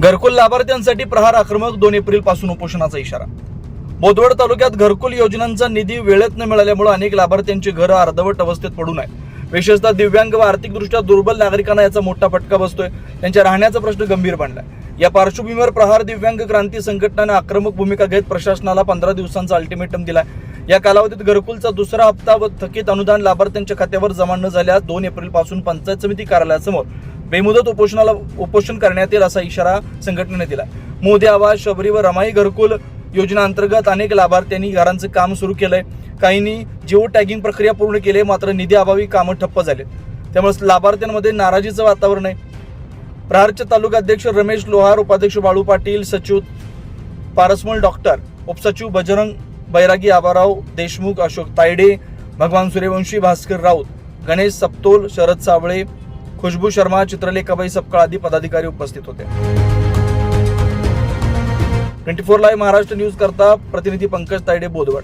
घरकुल लाभार्थ्यांसाठी प्रहार आक्रमक 2 एप्रिल पासून उपोषणाचा इशारा। बोदवड तालुक्यात घरकुल योजनांचा निधी वेळेत न मिळाल्यामुळे अनेक लाभार्थ्यांची घरं अर्धवट अवस्थेत पडून आहेत। विशेषतः दिव्यांग व आर्थिकदृष्ट्या दुर्बल नागरिकांना याचा मोठा फटका बसतोय। त्यांच्या राहण्याचा प्रश्न गंभीर बनलाय। या पार्श्वभूमीवर प्रहार दिव्यांग क्रांती संघटनेने आक्रमक भूमिका घेत प्रशासनाला 15 दिवसांचा अल्टिमेटम दिलाय। या कालावधीत घरकुलचा दुसरा हप्ता व थकीत अनुदान लाभार्थ्यांच्या खात्यावर जमा न झाल्यास 2 एप्रिल पासून पंचायत समिती कार्यालयासमोर बेमुदत उपोषण करण्यात येईल असा इशारा संघटनेने दिला। मोदी आवास, शबरी व रमाई घरकुल योजना अंतर्गत अनेक लाभार्थ्यांनी घरांचे काम सुरू केलंय। काहींनी जिओ टॅगिंग प्रक्रिया पूर्ण केली, मात्र निधी अभावी कामं ठप्प झाले। त्यामुळे लाभार्थ्यांमध्ये नाराजीचं वातावरण आहे। प्रहारचे तालुकाध्यक्ष रमेश लोहार, उपाध्यक्ष बाळू पाटील, सचिव पारसमल डॉक्टर, उपसचिव बजरंग बैरागी, आबाराव देशमुख, अशोक तायडे, भगवान सूर्यवंशी, भास्कर राऊत, गणेश सपतोल, शरद सावळे, खुशबू शर्मा, चित्रलेखाबाई सपकाळ आदी पदाधिकारी उपस्थित होते। 24 लाईव्ह महाराष्ट्र न्यूज करता प्रतिनिधी पंकज तायडे, बोदवड।